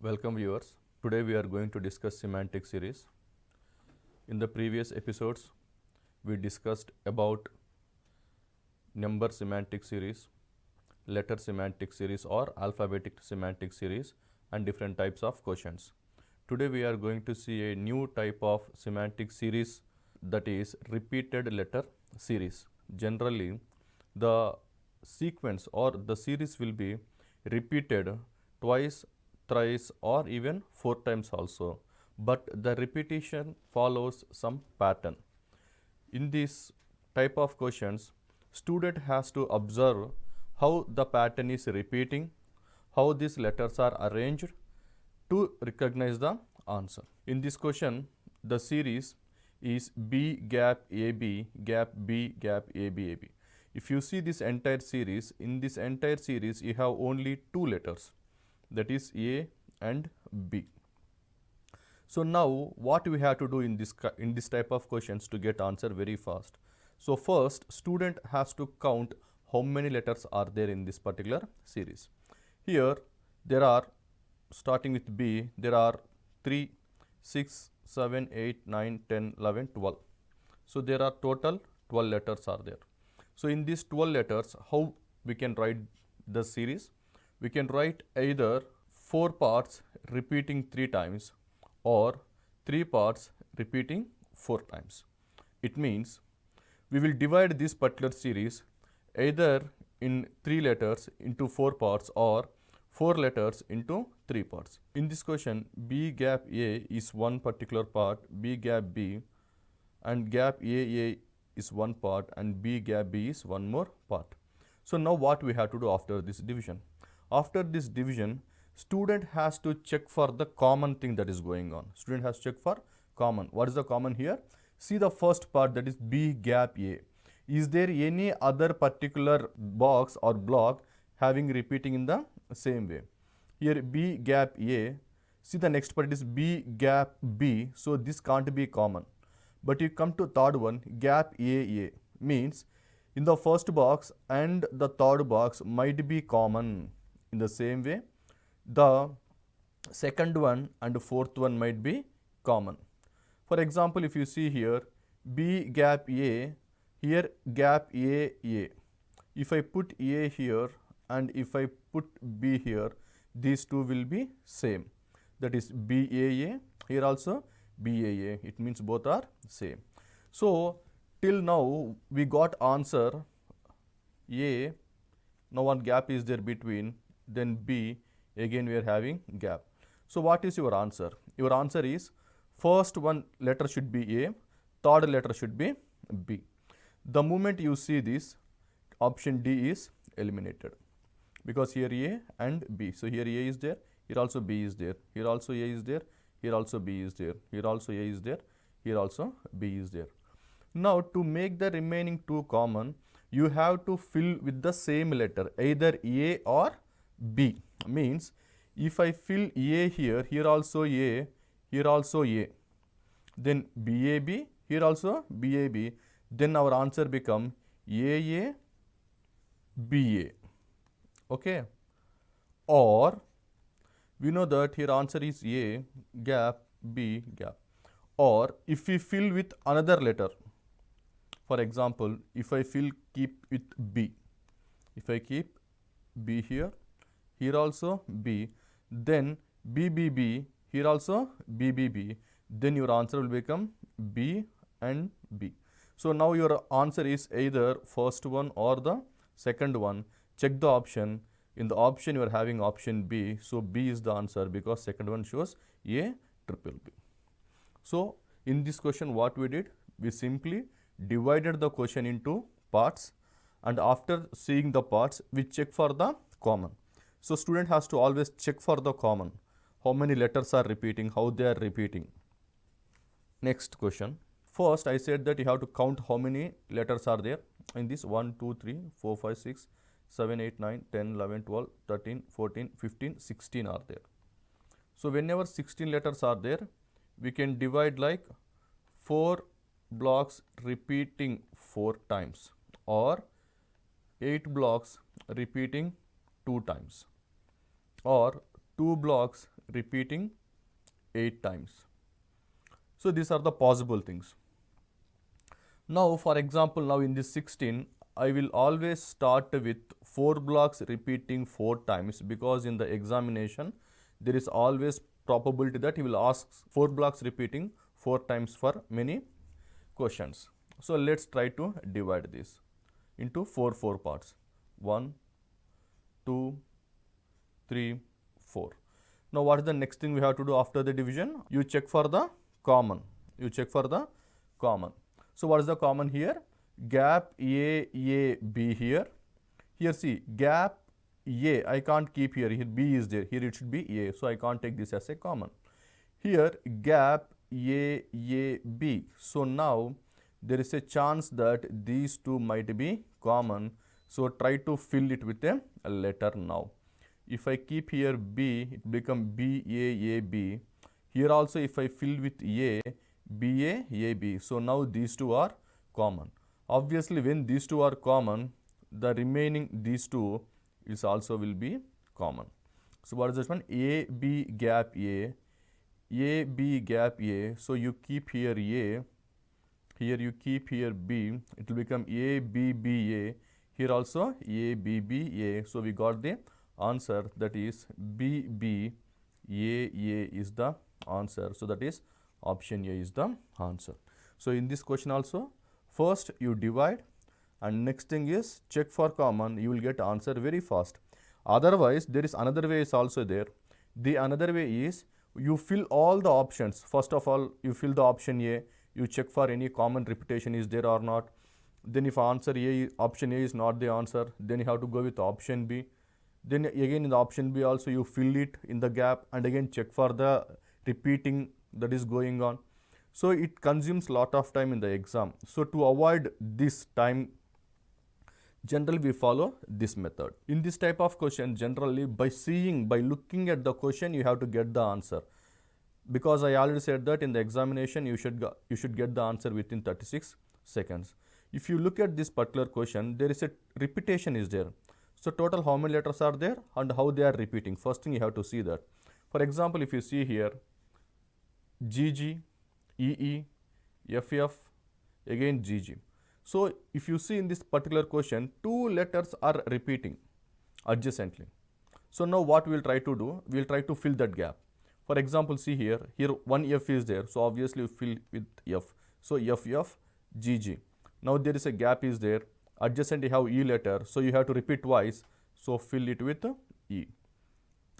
Welcome viewers. Today we are going to discuss semantic series. In the previous episodes, we discussed about number semantic series, letter semantic series or alphabetic semantic series and different types of quotients. Today we are going to see a new type of semantic series, that is repeated letter series. Generally, the sequence or the series will be repeated twice, thrice or even 4 times also, but the repetition follows some pattern. In this type of questions, student has to observe how the pattern is repeating, how these letters are arranged to recognize the answer. In this question, the series is B gap AB gap B gap AB AB. If you see this entire series, in this entire series you have only 2 letters, that is A and B. So now what we have to do in this type of questions to get answer very fast. So first, student has to count how many letters are there in this particular series. Here there are, starting with B, there are 3, 6, 7, 8, 9, 10, 11, 12. So there are total 12 letters are there. So in these 12 letters, how we can write the series? We can write either 4 parts repeating 3 times or 3 parts repeating 4 times. It means we will divide this particular series either in 3 letters into 4 parts or 4 letters into 3 parts. In this question, B gap A is one particular part, B gap B, and gap A is one part and B gap B is one more part. So now what we have to do after this division? After this division, student has to check for the common thing that is going on. Student has to check for common. What is the common here? See the first part, that is B gap A. Is there any other particular box or block having repeating in the same way? Here B gap A. See the next part is B gap B. So this can't be common. But you come to third one, gap A means in the first box and the third box might be common. In the same way, the second one and fourth one might be common. For example, if you see here B gap A, here gap A. If I put A here and if I put B here, these two will be same. That is BAA, here also BAA. It means both are same. So till now we got answer A. Now one gap is there between, then B, again we are having gap. So what is your answer? Your answer is first one letter should be A, third letter should be B. The moment you see this, option D is eliminated because here A and B. So here A is there, here also B is there, here also A is there, here also B is there, here also A is there, here also B is there. Now to make the remaining 2 common, you have to fill with the same letter, either A or B. Means if I fill A here, here also A, here also A, then BAB, here also BAB, then our answer become AA, BA. Okay. Or we know that here answer is A gap B gap. Or if we fill with another letter, for example, if I keep with B, if I keep B here, here also B, then BBB, here also BBB, then your answer will become B and B. So now your answer is either first one or the second one. Check the option. In the option you are having option B, so B is the answer because second one shows A triple B. So in this question what we did? We simply divided the question into parts, and after seeing the parts we check for the common. So student has to always check for the common. How many letters are repeating, how they are repeating. Next question. First I said that you have to count how many letters are there in this 1, 2, 3, 4, 5, 6, 7, 8, 9, 10, 11, 12, 13, 14, 15, 16 are there. So whenever 16 letters are there, we can divide like 4 blocks repeating 4 times or 8 blocks repeating 2 times or 2 blocks repeating 8 times. So these are the possible things. Now for example, now in this 16, I will always start with 4 blocks repeating 4 times, because in the examination there is always probability that he will ask 4 blocks repeating 4 times for many questions. So let's try to divide this into 4 parts. 1, 2, 3, 4. Now what is the next thing we have to do after the division? You check for the common. You check for the common. So what is the common here? Gap A, B here. Here see, gap A, I can't keep here. Here B is there. Here it should be A. So I can't take this as a common. Here gap A, B. So now there is a chance that these two might be common. So try to fill it with a letter now. If I keep here B, it becomes B, A, B. Here also if I fill with A, B, A, B. So now these two are common. Obviously when these two are common, the remaining these two is also will be common. So what is this one? A, B, gap A, B, gap A. So you keep here A, here you keep here B, it will become A, B, B, A. Here also A, B, B, A. So we got the answer, that is B, B, A is the answer. So that is option A is the answer. So in this question also, first you divide, and next thing is check for common. You will get answer very fast. Otherwise there is another way is also there. The another way is you fill all the options. First of all you fill the option A, you check for any common repetition is there or not. Then if answer A, option A is not the answer, then you have to go with option B. Then again in the option B also you fill it in the gap, and again check for the repeating that is going on. So it consumes lot of time in the exam. So to avoid this time, generally we follow this method. In this type of question, generally by looking at the question, you have to get the answer. Because I already said that in the examination you should get the answer within 36 seconds. If you look at this particular question, there is a repetition is there. So total how many letters are there and how they are repeating. First thing you have to see that. For example, if you see here GG, EE, FF, again GG. So if you see in this particular question, 2 letters are repeating adjacently. So now what we will try to do, we will try to fill that gap. For example, see here one F is there. So obviously you fill with F. So FF, GG. Now there is a gap is there. Adjacent you have E letter. So you have to repeat twice. So fill it with E.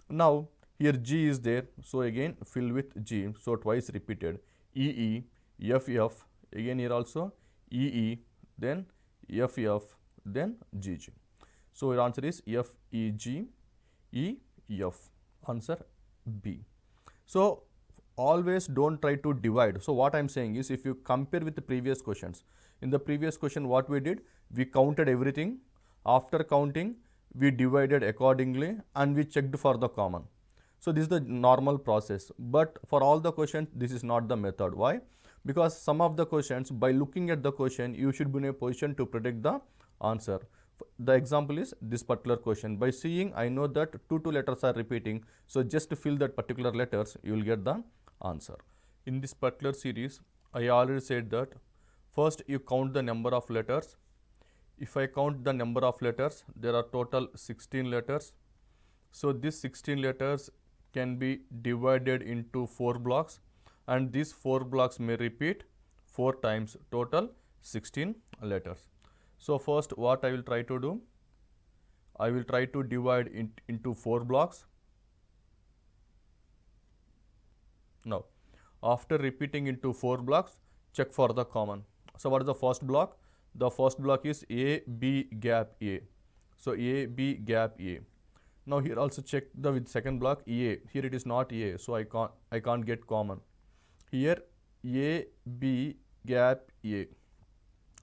Now here G is there. So again fill with G. So twice repeated. EE, FF, again here also EE, then FF, then GG. So your answer is FEG, EF. Answer B. So always don't try to divide. So what I am saying is, if you compare with the previous questions, in the previous question what we did, we counted everything. After counting, we divided accordingly and we checked for the common. So this is the normal process, but for all the questions this is not the method. Why? Because some of the questions, by looking at the question, you should be in a position to predict the answer. The example is this particular question. By seeing, I know that two letters are repeating, so just to fill that particular letters, you will get the answer. In this particular series, I already said that first you count the number of letters. If I count the number of letters, there are total 16 letters. So these 16 letters can be divided into 4 blocks, and these 4 blocks may repeat 4 times, total 16 letters. So first what I will try to do, I will try to divide into 4 blocks. Now after repeating into 4 blocks, check for the common. So what is the first block? The first block is A, B, gap A. So A, B, gap A. Now here also check the with second block A. Here it is not A, so I can't get common. Here A, B, gap A.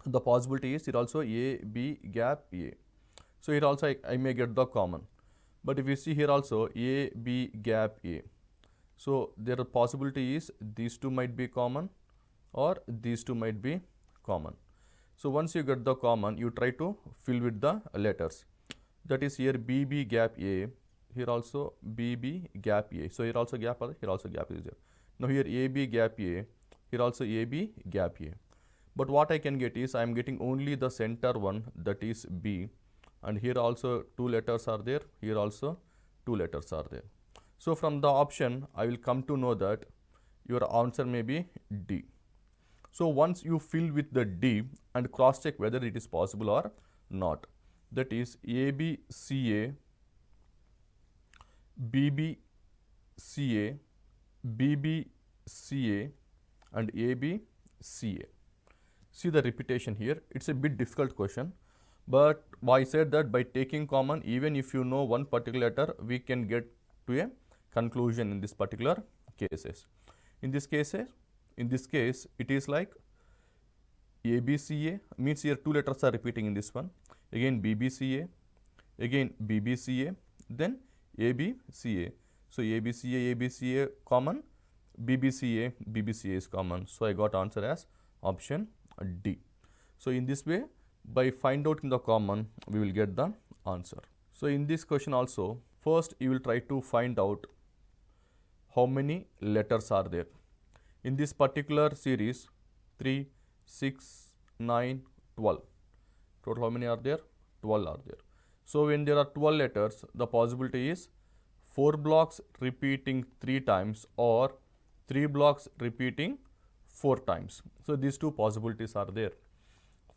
The possibility is here also A, B, gap A. So here also I may get the common. But if you see here also A, B, gap A. So there are possibility is these two might be common or these two might be common. So once you get the common, you try to fill with the letters. That is here B, B, gap A. here also BB gap A. So here also gap, here also gap is there. Now here AB gap A, here also AB gap A. But what I can get is I am getting only the center one, that is B, and here also 2 letters are there, here also 2 letters are there. So from the option I will come to know that your answer may be D. So once you fill with the D and cross check whether it is possible or not, that is ABCA, BBCA, BBCA and ABCA. See the repetition here. It's a bit difficult question, but I said that by taking common, even if you know one particular letter, we can get to a conclusion in this particular cases. In this case, it is like ABCA, means here 2 letters are repeating in this one, again BBCA, again BBCA, then ABCA. So ABCA, ABCA common, BBCA, BBCA is common. So I got answer as option D. So in this way, by find out in the common, we will get the answer. So in this question also, first you will try to find out how many letters are there. In this particular series, 3, 6, 9, 12. Total how many are there? 12 are there. So when there are 12 letters, the possibility is 4 blocks repeating 3 times or 3 blocks repeating 4 times. So these 2 possibilities are there.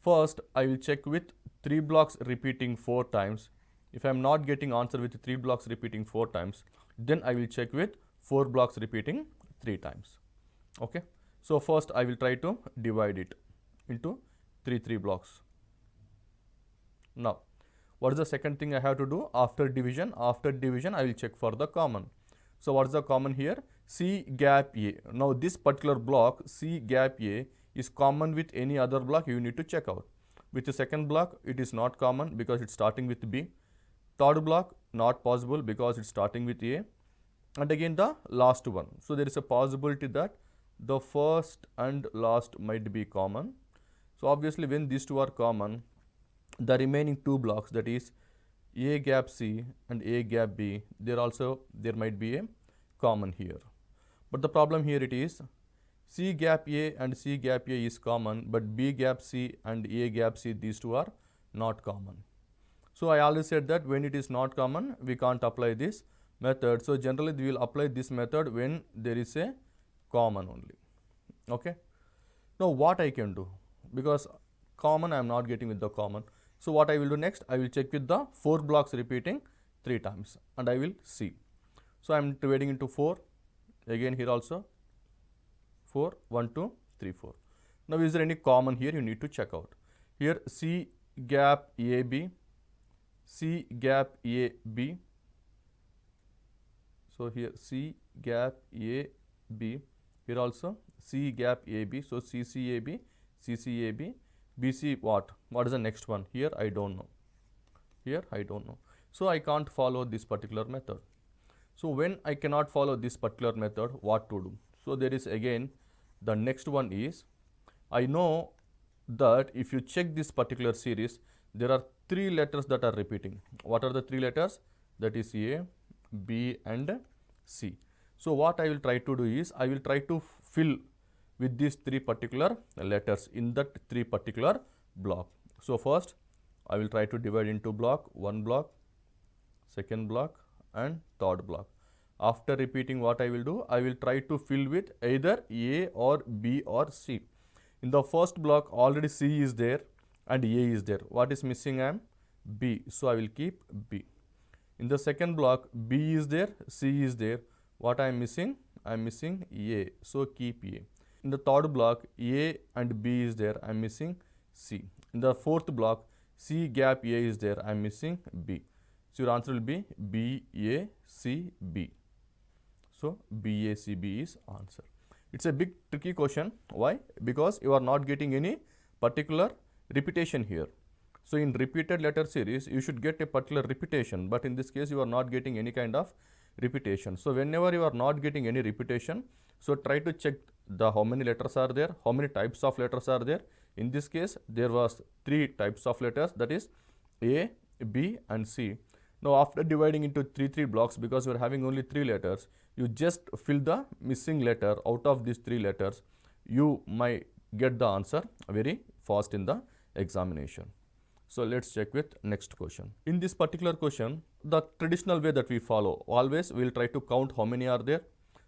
First, I will check with 3 blocks repeating 4 times. If I am not getting answer with 3 blocks repeating 4 times, then I will check with 4 blocks repeating 3 times. Okay. So first I will try to divide it into 3 blocks. Now, what is the second thing I have to do after division? After division, I will check for the common. So what is the common here? C gap A. Now this particular block C gap A is common with any other block, you need to check out. With the second block, it is not common because it's starting with B. Third block, not possible because it's starting with A. And again the last one. So there is a possibility that the first and last might be common. So obviously when these 2 are common, the remaining 2 blocks, that is A gap C and A gap B, there might be a common here. But the problem here it is C gap A and C gap A is common, but B gap C and A gap C, these 2 are not common. So I always said that when it is not common, we can't apply this method. So generally we will apply this method when there is a common only. Okay. Now what I can do, because common I am not getting with the common. So what I will do next, I will check with the 4 blocks repeating 3 times and I will see. So I am dividing into 4, again here also 4, 1, 2, 3, 4. Now is there any common here? You need to check out. Here C gap AB, C gap AB. So here C gap AB, here also C gap AB. So CCAB, CCAB, BC what? What is the next one? Here I don't know. Here I don't know. So I can't follow this particular method. So when I cannot follow this particular method, what to do? So there is again the next one is, I know that if you check this particular series, there are 3 letters that are repeating. What are the 3 letters? That is A, B and C. So what I will try to do is, I will try to fill with these 3 particular letters in that 3 particular block. So first I will try to divide into block, 1 block, second block and third block. After repeating, what I will do, I will try to fill with either A or B or C. In the first block already C is there and A is there. What is missing? I am B. So I will keep B. In the second block B is there, C is there. What I am missing? I am missing A. So keep A. In the third block A and B is there. I am missing C. In the fourth block C gap A is there. I am missing B. So your answer will be B, A, C, B. So B, A, C, B is answer. It's a big tricky question. Why? Because you are not getting any particular repetition here. So in repeated letter series, you should get a particular repetition, but in this case you are not getting any kind of repetition. So whenever you are not getting any repetition, so try to check the how many letters are there, how many types of letters are there. In this case, there was 3 types of letters, that is A, B and C. Now after dividing into three blocks, because we are having only 3 letters, you just fill the missing letter out of these 3 letters. You might get the answer very fast in the examination. So let's check with next question. In this particular question, the traditional way that we follow, always we will try to count how many are there.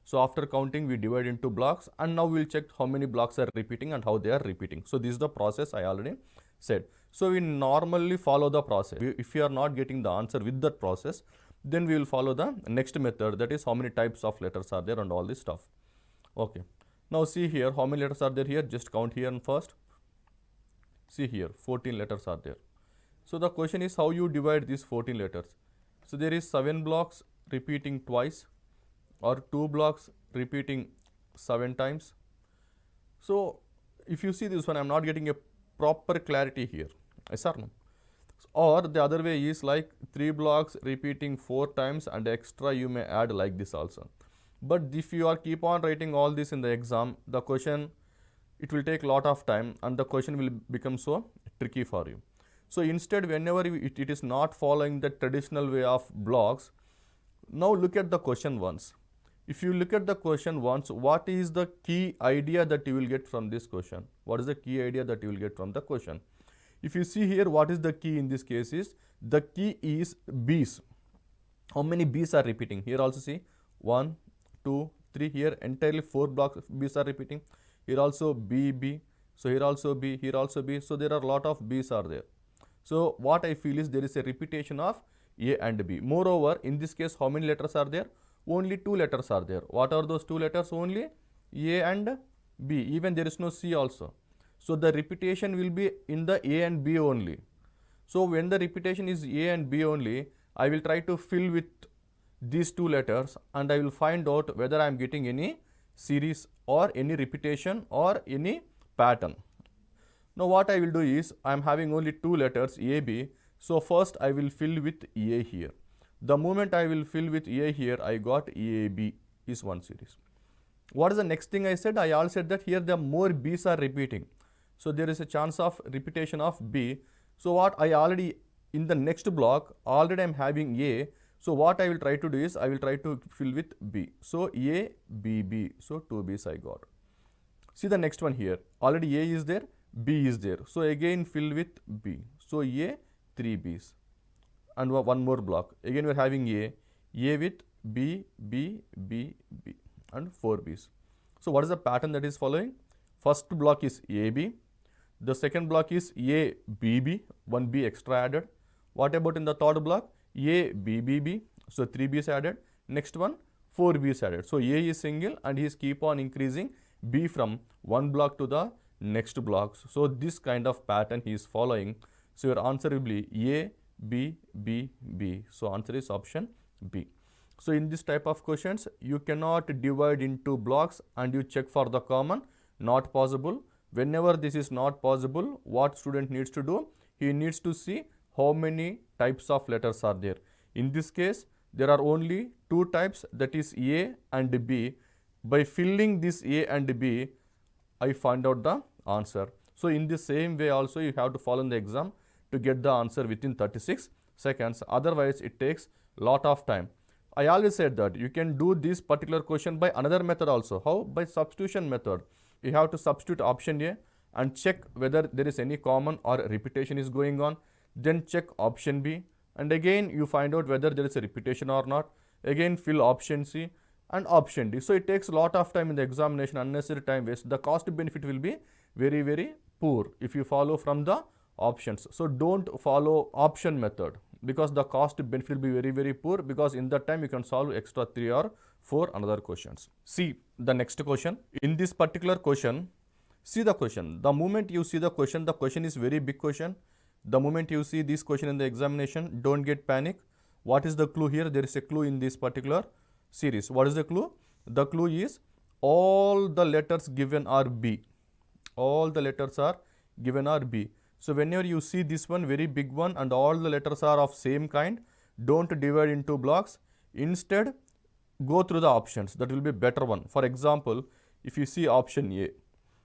So after counting, we divide into blocks, and now we will check how many blocks are repeating and how they are repeating. So this is the process I already said. So we normally follow the process. If we are not getting the answer with that process, then we will follow the next method, that is how many types of letters are there and all this stuff. Okay. Now see here, how many letters are there here? Just count here and first. See here, 14 letters are there. So the question is how you divide these 14 letters. So there is 7 blocks repeating twice, or 2 blocks repeating 7 times. So if you see this one, I am not getting a proper clarity here. Yes or no? Or the other way is like 3 blocks repeating 4 times, and extra you may add like this also. But if you are keep on writing all this in the exam, the question, it will take lot of time and the question will become so tricky for you. So instead, whenever it is not following the traditional way of blocks, now look at the question once. If you look at the question once, what is the key idea that you will get from this question? What is the key idea that you will get from the question? If you see here, what is the key in this case is, the key is B's. How many B's are repeating? Here also see 1, 2, 3, here entirely 4 blocks B's are repeating. Here also B, B. So here also B, here also B. So there are a lot of B's are there. So what I feel is there is a repetition of A and B. Moreover, in this case, how many letters are there? Only 2 letters are there. What are those 2 letters? Only A and B. Even there is no C also. So the repetition will be in the A and B only. So when the repetition is A and B only, I will try to fill with these 2 letters, and I will find out whether I am getting any series or any repetition or any pattern. Now what I will do is, I am having only 2 letters A, B. So first I will fill with A here. The moment I will fill with A here, I got A, B is one series. What is the next thing I said? I also said that here the more B's are repeating. So there is a chance of repetition of B. So what I already, in the next block, already I am having A. So what I will try to do is, I will try to fill with B. So A, B, B. So 2 B's I got. See the next one here. Already A is there, B is there. So again fill with B. So A, 3 B's. And one more block. Again we are having A with B, B, B, B, and 4 B's. So what is the pattern that is following? First block is A, B. The second block is A, B, B. 1 B extra added. What about in the third block? A, B, B, B. So 3 B's added. Next one, 4 B's added. So A is single and he is keep on increasing B from one block to the next block. So this kind of pattern he is following. So your answer will be A, B, B, B. So answer is option B. So in this type of questions, you cannot divide into blocks and you check for the common. Not possible. Whenever this is not possible, what student needs to do? He needs to see how many types of letters are there. In this case, there are only 2 types, that is A and B. By filling this A and B, I find out the answer. So in the same way also you have to follow in the exam to get the answer within 36 seconds. Otherwise, it takes lot of time. I always said that you can do this particular question by another method also. How? By substitution method. You have to substitute option A and check whether there is any common or repetition is going on. Then check option B, and again you find out whether there is a repetition or not. Again fill option C and option D. So it takes a lot of time in the examination, unnecessary time waste. The cost benefit will be very, very poor if you follow from the options. So don't follow option method, because the cost benefit will be very, very poor, because in that time you can solve extra 3 or 4 another questions. See the next question. In this particular question, see the question. The moment you see the question is very big question. The moment you see this question in the examination, don't get panic. What is the clue here? There is a clue in this particular series. What is the clue? The clue is all the letters given are B. All the letters are given are B. So whenever you see this one, very big one, and all the letters are of same kind, don't divide into blocks. Instead, go through the options. That will be better one. For example, if you see option A,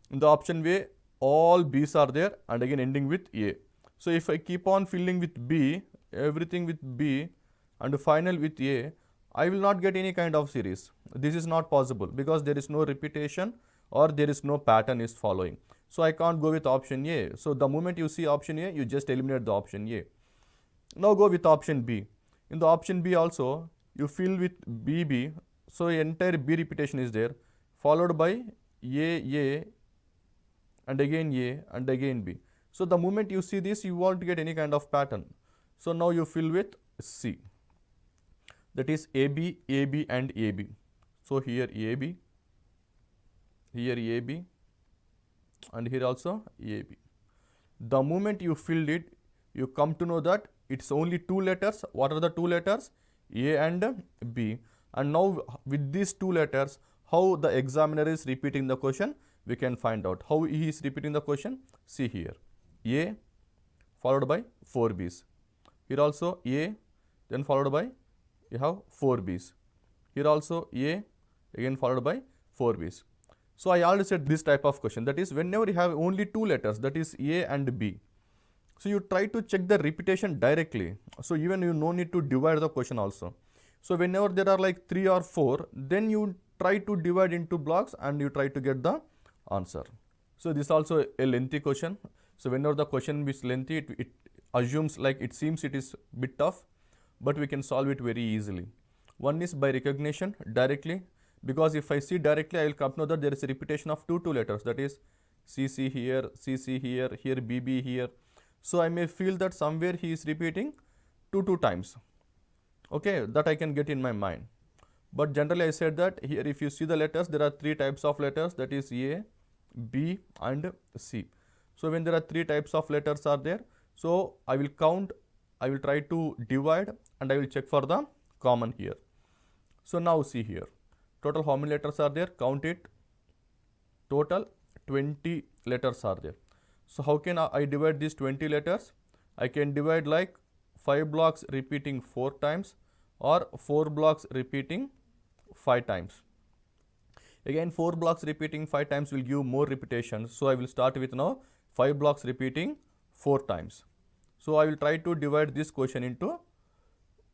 in the option A, all B's are there and again ending with A. So if I keep on filling with B, everything with B, and final with A, I will not get any kind of series. This is not possible because there is no repetition or there is no pattern is following. So I can't go with option A. So the moment you see option A, you just eliminate the option A. Now go with option B. In the option B also, you fill with BB. So entire B repetition is there, followed by A and again A and again B. So the moment you see this, you won't get any kind of pattern. So now you fill with C. That is AB, AB and AB. So here AB, here AB and here also AB. The moment you filled it, you come to know that it's only two letters. What are the two letters? A and B. And now with these two letters, how the examiner is repeating the question, we can find out. How he is repeating the question? See here. A followed by 4 B's. Here also A, then followed by, you have 4 B's. Here also A, again followed by 4 B's. So I already said this type of question, that is whenever you have only two letters, that is A and B. So you try to check the repetition directly. So even you no need to divide the question also. So whenever there are like 3 or 4, then you try to divide into blocks and you try to get the answer. So this is also a lengthy question. So whenever the question is lengthy, it assumes like it seems it is bit tough, but we can solve it very easily. One is by recognition directly, because if I see directly, I will come to know that there is a repetition of two letters, that is CC here, CC here, here BB here. So I may feel that somewhere he is repeating two times. Okay, that I can get in my mind. But generally I said that here if you see the letters, there are three types of letters, that is A, B and C. So when there are three types of letters are there, so I will count, I will try to divide and I will check for the common here. So now see here, total how many letters are there? Count it. Total 20 letters are there. So how can I divide these 20 letters? I can divide like 5 blocks repeating 4 times or 4 blocks repeating 5 times. Again 4 blocks repeating 5 times will give more repetitions. So I will start with now 5 blocks repeating 4 times. So I will try to divide this question into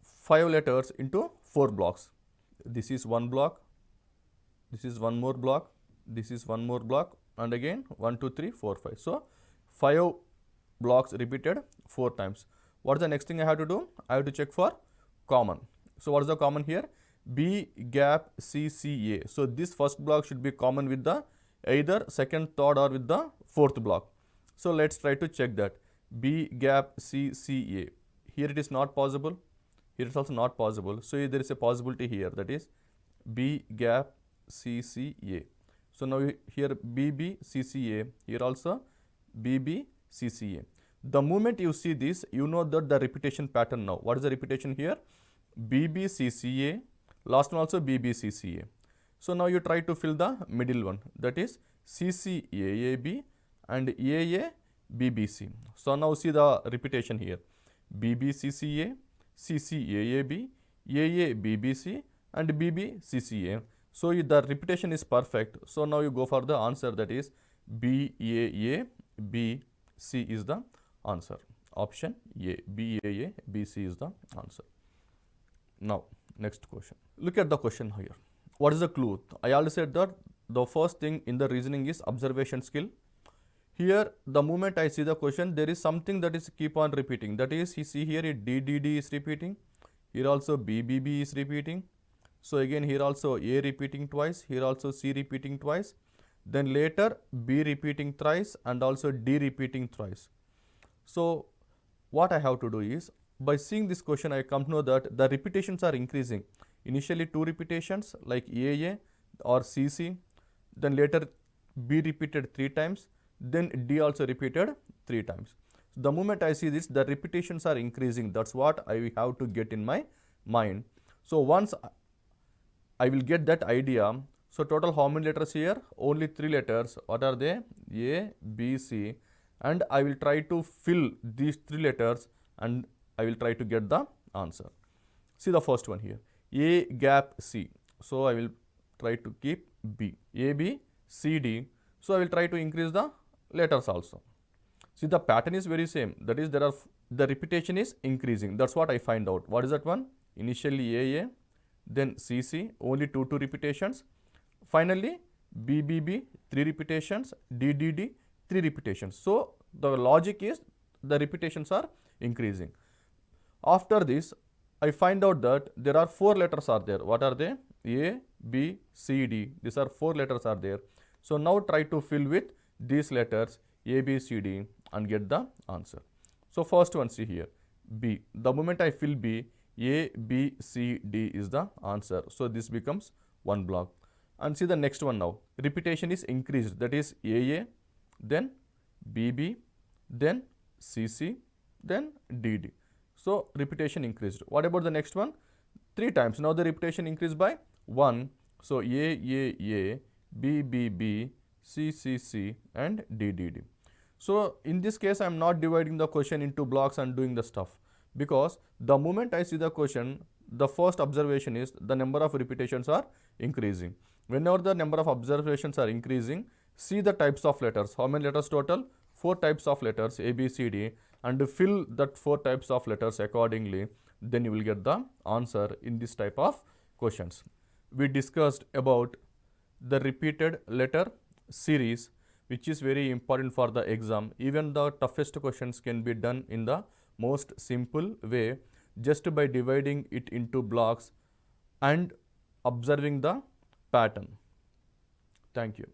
5 letters into 4 blocks. This is one block, this is one more block, this is one more block, and again 1, 2, 3, 4, 5. So 5 blocks repeated 4 times. What is the next thing I have to do? I have to check for common. So what is the common here? B gap C C A. So this first block should be common with the either second, third or with the fourth block. So let's try to check that. B gap C C A. Here it is not possible. Here it is also not possible. So there is a possibility here, that is B gap C C A. So now here BB CCA, here also BB CCA. The moment you see this, you know that the repetition pattern now. What is the repetition here? BB CCA, last one also BB CCA. So now you try to fill the middle one, that is CCAAB and AABBC. So now see the repetition here. BB CCA, CCAAB, AABBC and BB CCA. So the repetition is perfect. So now you go for the answer, that is BAA BC is the answer. Option A, BAA BC is the answer. Now next question. Look at the question here. What is the clue? I already said that the first thing in the reasoning is observation skill. Here the moment I see the question, there is something that is keep on repeating. That is, you see here DDD is repeating. Here also BBB is repeating. So again here also A repeating twice, here also C repeating twice, then later B repeating thrice and also D repeating thrice. So what I have to do is, by seeing this question, I come to know that the repetitions are increasing. Initially 2 repetitions like AA or CC, then later B repeated 3 times, then D also repeated 3 times. So the moment I see this, the repetitions are increasing. That's what I have to get in my mind. So once I will get that idea, so total how many letters here? Only 3 letters. What are they? A, B, C. And I will try to fill these 3 letters and I will try to get the answer. See the first one here. A gap C. So I will try to keep B. A, B, C, D. So I will try to increase the letters also. See, the pattern is very same. That is, the repetition is increasing. That's what I find out. What is that one? initially AA, then CC, only 2 repetitions. Finally, BBB, 3 repetitions, DDD, 3 repetitions. So, the logic is the repetitions are increasing. After this, I find out that there are 4 letters are there. What are they? A, B, C, D. These are 4 letters are there. So, now try to fill with these letters A, B, C, D and get the answer. So, first one, see here, B. The moment I fill B, A, B, C, D is the answer. So, this becomes one block. And see the next one now. Repetition is increased. That is AA, then BB, then CC, then DD. So, repetition increased. What about the next one? 3 times. Now, the repetition increased by 1. So, A, B, B, B, C, C, C and D, D, D. So, in this case, I am not dividing the question into blocks and doing the stuff, because the moment I see the question, the first observation is the number of repetitions are increasing. Whenever the number of observations are increasing, see the types of letters. How many letters total? 4 types of letters A, B, C, D, and fill that 4 types of letters accordingly. Then you will get the answer in this type of questions. We discussed about the repeated letter series, which is very important for the exam. Even the toughest questions can be done in the most simple way, just by dividing it into blocks and observing the pattern. Thank you.